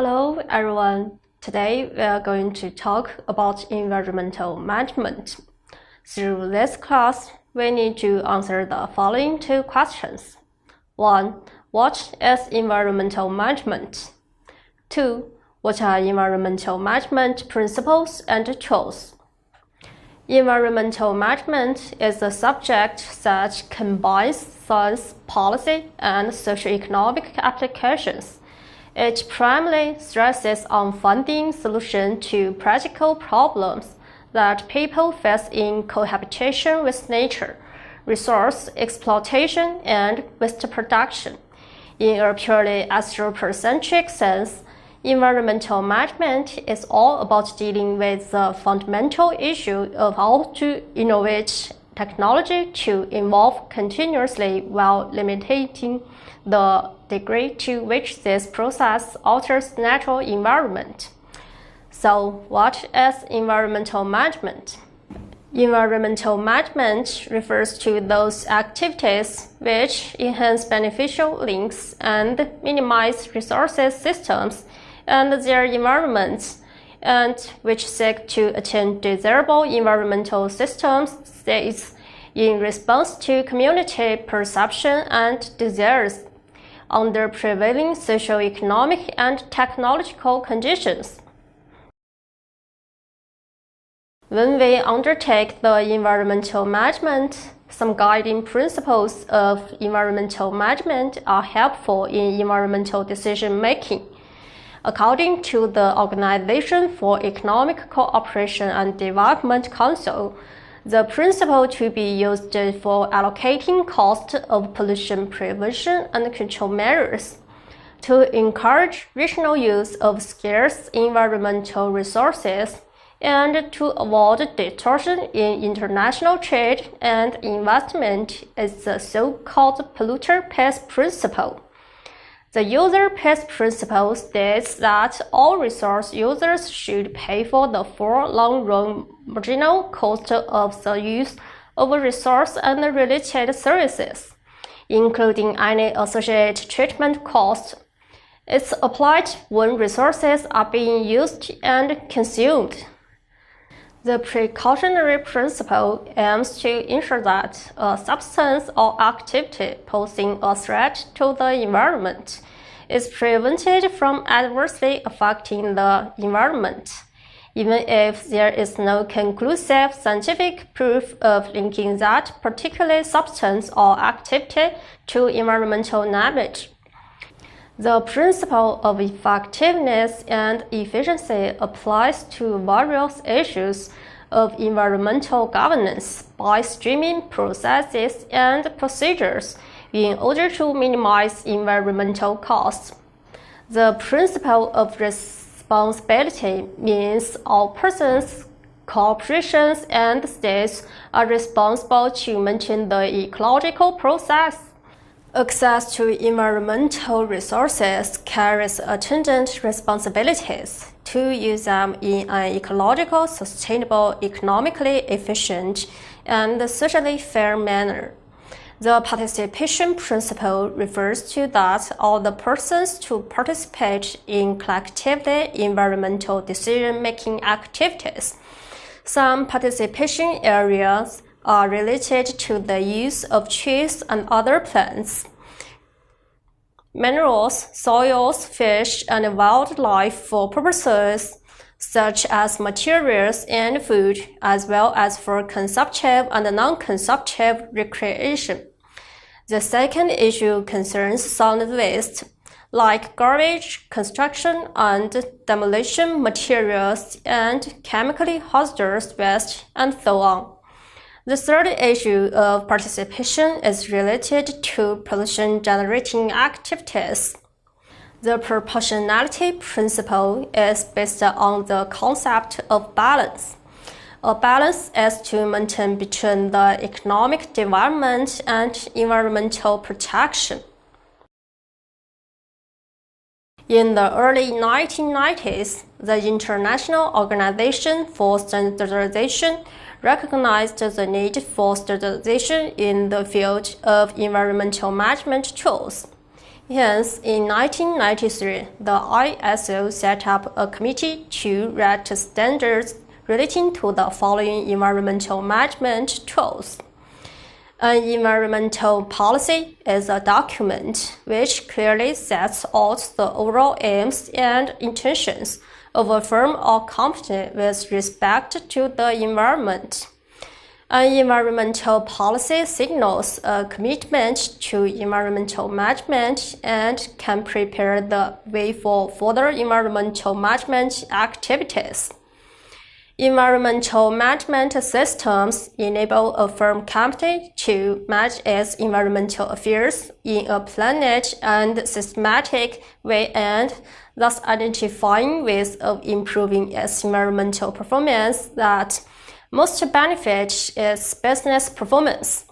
Hello everyone. Today we are going to talk about environmental management. Through this class, we need to answer the following two questions. 1. What is environmental management? 2. What are environmental management principles and tools? Environmental management is a subject that combines science, policy, and socio-economic applications. It primarily stresses on finding solutions to practical problems that people face in cohabitation with nature, resource exploitation, and waste production. In a purely anthropocentric sense, environmental management is all about dealing with the fundamental issue of how to innovate technology to evolve continuously while limiting the degree to which this process alters natural environment. So, what is environmental management? Environmental management refers to those activities which enhance beneficial links and minimize resources systems and their environments, and which seek to attain desirable environmental systems states in response to community perception and desires under prevailing socio-economic and technological conditions. When we undertake the environmental management, some guiding principles of environmental management are helpful in environmental decision-making. According to the Organization for Economic Cooperation and Development Council, the principle to be used for allocating cost of pollution prevention and control measures to encourage rational use of scarce environmental resources and to avoid distortion in international trade and investment is the so-called polluter pays principle. The user pays principle states that all resource users should pay for the full long-run marginal cost of the use of a resource and related services, including any associated treatment cost. It's applied when resources are being used and consumed. The precautionary principle aims to ensure that a substance or activity posing a threat to the environment is prevented from adversely affecting the environment, even if there is no conclusive scientific proof of linking that particular substance or activity to environmental damage. The principle of effectiveness and efficiency applies to various issues of environmental governance by streamlining processes and procedures in order to minimize environmental costs. The principle of responsibility means all persons, corporations, and states are responsible to maintain the ecological process. Access to environmental resources carries attendant responsibilities to use them in an ecological, sustainable, economically efficient, and socially fair manner. The participation principle refers to that all the persons to participate in collectively environmental decision-making activities. Some participation areas are related to the use of trees and other plants, minerals, soils, fish, and wildlife for purposes such as materials and food, as well as for consumptive and non-consumptive recreation. The second issue concerns solid waste, like garbage, construction and demolition materials, and chemically hazardous waste, and so on. The third issue of participation is related to pollution-generating activities. The proportionality principle is based on the concept of balance. A balance is to maintain between the economic development and environmental protection. In the early 1990s, the International Organization for Standardization recognized the need for standardization in the field of environmental management tools. Hence, in 1993, the ISO set up a committee to write standards relating to the following environmental management tools. An environmental policy is a document which clearly sets out the overall aims and intentions of a firm or company with respect to the environment. An environmental policy signals a commitment to environmental management and can prepare the way for further environmental management activities. Environmental management systems enable a firm company to manage its environmental affairs in a planned and systematic way and thus identifying ways of improving its environmental performance that most benefit its business performance.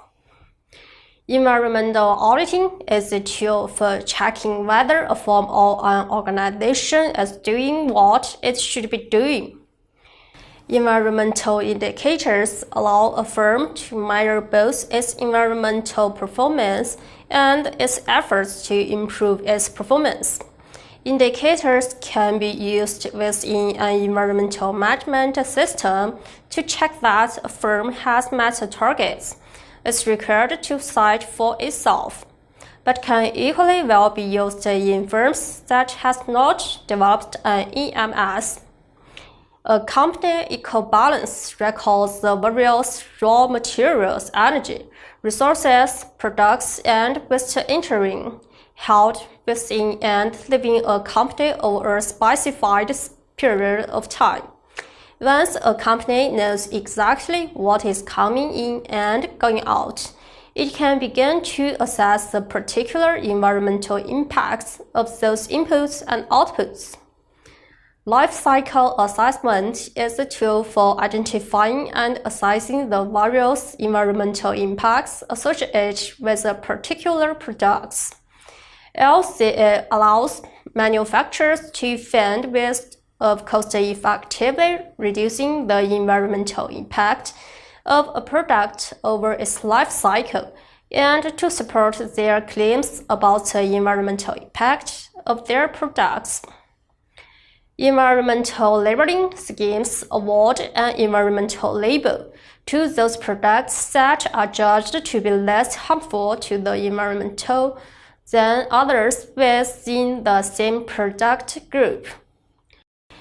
Environmental auditing is a tool for checking whether a firm or an organization is doing what it should be doing. Environmental indicators allow a firm to measure both its environmental performance and its efforts to improve its performance. Indicators can be used within an environmental management system to check that a firm has met the targets it's required to set for itself, but can equally well be used in firms that have not developed an EMS. A company eco-balance records the various raw materials, energy, resources, products, and waste entering, held within and leaving a company over a specified period of time. Once a company knows exactly what is coming in and going out, it can begin to assess the particular environmental impacts of those inputs and outputs. Life cycle assessment is a tool for identifying and assessing the various environmental impacts associated with a particular product. LCA allows manufacturers to find ways of cost-effectively reducing the environmental impact of a product over its life cycle and to support their claims about the environmental impact of their products. Environmental labeling schemes award an environmental label to those products that are judged to be less harmful to the environment than others within the same product group.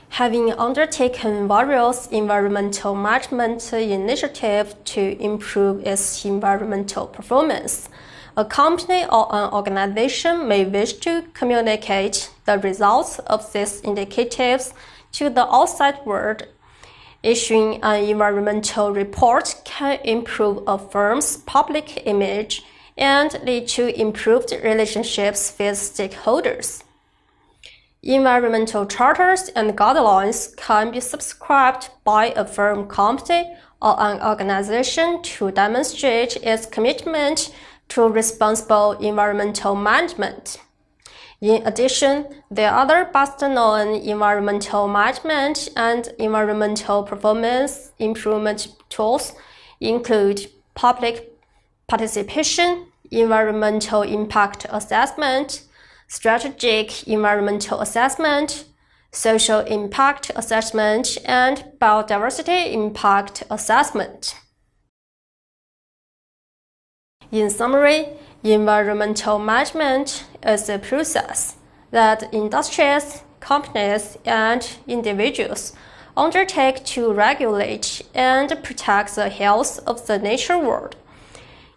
Having undertaken various environmental management initiatives to improve its environmental performance, a company or an organization may wish to communicate the results of these initiatives to the outside world. Issuing an environmental report can improve a firm's public image and lead to improved relationships with stakeholders. Environmental charters and guidelines can be subscribed by a firm, company, or an organization to demonstrate its commitment to responsible environmental management. In addition, the other best-known environmental management and environmental performance improvement tools include public participation, environmental impact assessment, strategic environmental assessment, social impact assessment, and biodiversity impact assessment. In summary, environmental management is a process that industries, companies, and individuals undertake to regulate and protect the health of the natural world.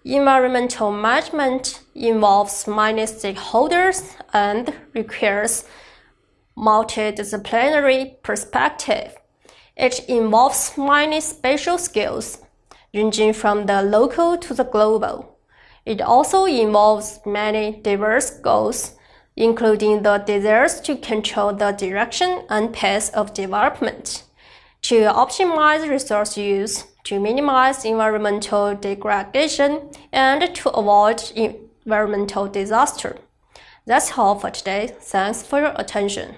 Environmental management involves many stakeholders and requires multidisciplinary perspective. It involves many special skills, ranging from the local to the global. It also involves many diverse goals, including the desires to control the direction and pace of development, to optimize resource use, to minimize environmental degradation, and to avoid environmental disaster. That's all for today. Thanks for your attention.